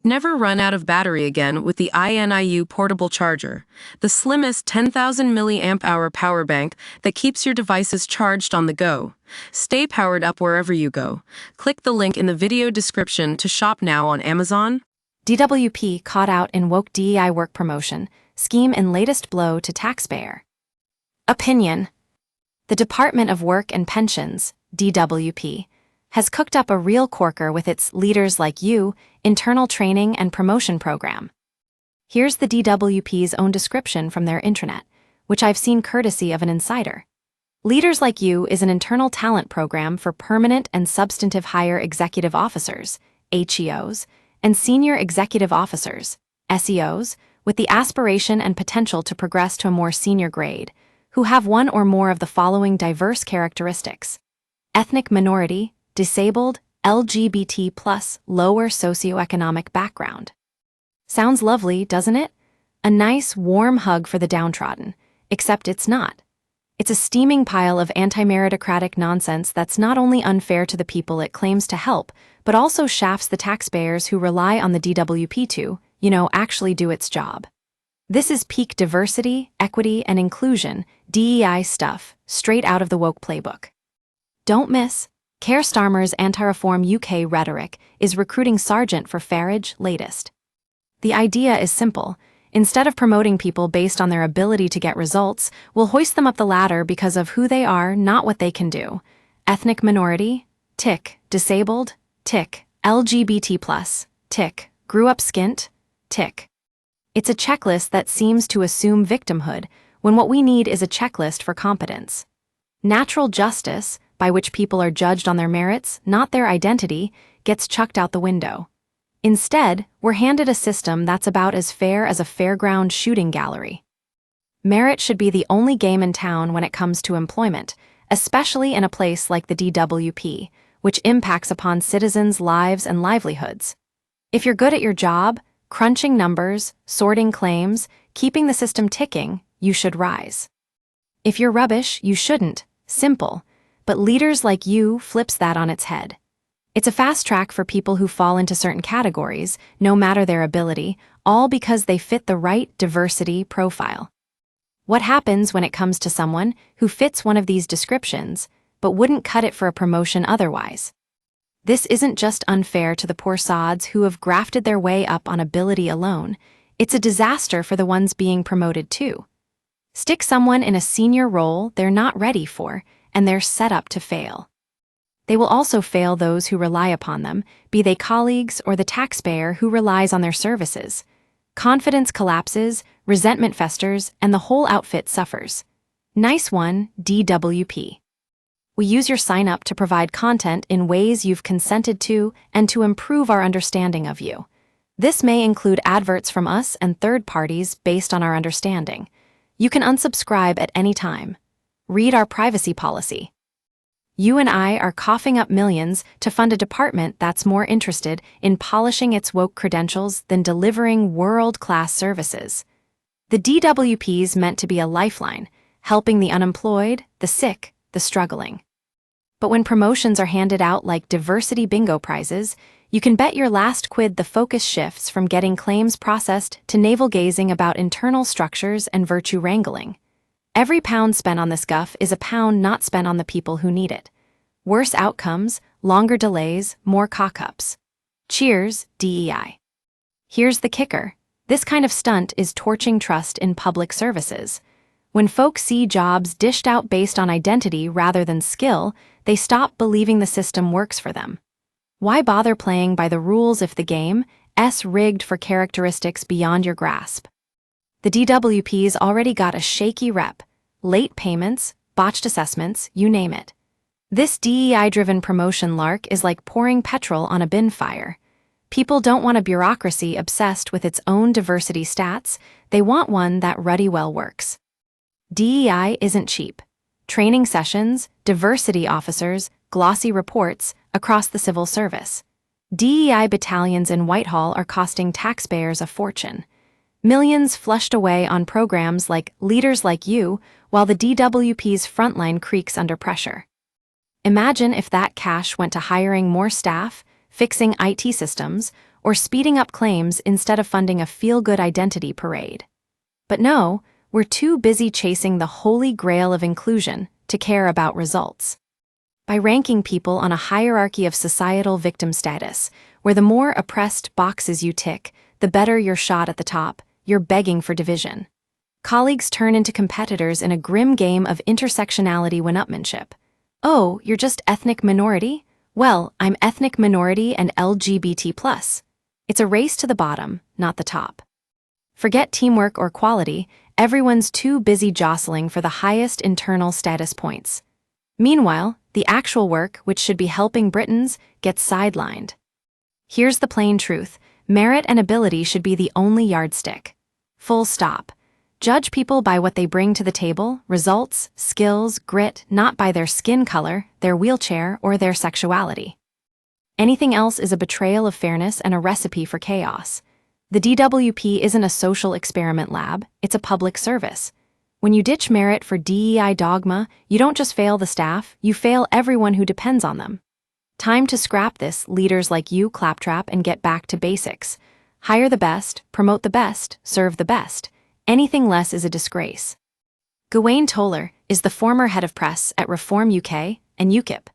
Never run out of battery again with the INIU portable charger, the slimmest 10,000 milliamp hour power bank that keeps your devices charged on the go. Stay powered up wherever you go. Click the link in the video description to shop now on Amazon. DWP caught out in woke DEI work promotion, scheme in latest blow to taxpayer. Opinion. The Department of Work and Pensions, DWP, has cooked up a real corker with its Leaders Like You internal training and promotion program. Here's the DWP's own description from their intranet, which I've seen courtesy of an insider. Leaders Like You is an internal talent program for permanent and substantive hire executive officers, HEOs, and senior executive officers, SEOs, with the aspiration and potential to progress to a more senior grade, who have one or more of the following diverse characteristics: ethnic minority, disabled, LGBT+, lower socioeconomic background. Sounds lovely, doesn't it? A nice, warm hug for the downtrodden, except it's not. It's a steaming pile of anti-meritocratic nonsense that's not only unfair to the people it claims to help, but also shafts the taxpayers who rely on the DWP to, actually do its job. This is peak diversity, equity, and inclusion, DEI stuff, straight out of the woke playbook. Don't miss. Keir Starmer's anti-reform UK rhetoric is recruiting Sargent for Farage latest. The idea is simple. Instead of promoting people based on their ability to get results, we'll hoist them up the ladder because of who they are, not what they can do. Ethnic minority? Tick. Disabled? Tick. LGBT+? Tick. Grew up skint? Tick. It's a checklist that seems to assume victimhood, when what we need is a checklist for competence. Natural justice, by which people are judged on their merits, not their identity, gets chucked out the window. Instead, we're handed a system that's about as fair as a fairground shooting gallery. Merit should be the only game in town when it comes to employment, especially in a place like the DWP, which impacts upon citizens' lives and livelihoods. If you're good at your job, crunching numbers, sorting claims, keeping the system ticking, you should rise. If you're rubbish, you shouldn't. Simple. But Leaders Like You flips that on its head. It's a fast track for people who fall into certain categories, no matter their ability, all because they fit the right diversity profile. What happens when it comes to someone who fits one of these descriptions, but wouldn't cut it for a promotion otherwise? This isn't just unfair to the poor sods who have grafted their way up on ability alone, it's a disaster for the ones being promoted too. Stick someone in a senior role they're not ready for, and they're set up to fail. They will also fail those who rely upon them, be they colleagues or the taxpayer who relies on their services. Confidence collapses, resentment festers, and the whole outfit suffers. Nice one, DWP. We use your sign-up to provide content in ways you've consented to and to improve our understanding of you. This may include adverts from us and third parties based on our understanding. You can unsubscribe at any time. Read our privacy policy. You and I are coughing up millions to fund a department that's more interested in polishing its woke credentials than delivering world-class services. The DWP's meant to be a lifeline, helping the unemployed, the sick, the struggling. But when promotions are handed out like diversity bingo prizes, you can bet your last quid the focus shifts from getting claims processed to navel-gazing about internal structures and virtue wrangling. Every pound spent on this guff is a pound not spent on the people who need it. Worse outcomes, longer delays, more cock-ups. Cheers, DEI. Here's the kicker. This kind of stunt is torching trust in public services. When folks see jobs dished out based on identity rather than skill, they stop believing the system works for them. Why bother playing by the rules if the game is rigged for characteristics beyond your grasp? The DWP's already got a shaky rep. Late payments, botched assessments, you name it. This DEI-driven promotion lark is like pouring petrol on a bin fire. People don't want a bureaucracy obsessed with its own diversity stats, they want one that ruddy well works. DEI isn't cheap. Training sessions, diversity officers, glossy reports across the civil service. DEI battalions in Whitehall are costing taxpayers a fortune. Millions flushed away on programs like Leaders Like You, while the DWP's frontline creaks under pressure. Imagine if that cash went to hiring more staff, fixing IT systems, or speeding up claims instead of funding a feel-good identity parade. But no, we're too busy chasing the holy grail of inclusion to care about results. By ranking people on a hierarchy of societal victim status, where the more oppressed boxes you tick, the better your shot at the top, you're begging for division. Colleagues turn into competitors in a grim game of intersectionality one-upmanship. Oh, you're just ethnic minority? Well, I'm ethnic minority and LGBT+. It's a race to the bottom, not the top. Forget teamwork or quality, everyone's too busy jostling for the highest internal status points. Meanwhile, the actual work, which should be helping Britons, gets sidelined. Here's the plain truth: merit and ability should be the only yardstick. Full stop. Judge people by what they bring to the table, results, skills, grit, not by their skin color, their wheelchair, or their sexuality. Anything else is a betrayal of fairness and a recipe for chaos. The DWP isn't a social experiment lab, it's a public service. When you ditch merit for DEI dogma, you don't just fail the staff, you fail everyone who depends on them. Time to scrap this, leaders like you, Claptrap, and get back to basics. Hire the best, promote the best, serve the best. Anything less is a disgrace. Gawain Toller is the former head of press at Reform UK and UKIP.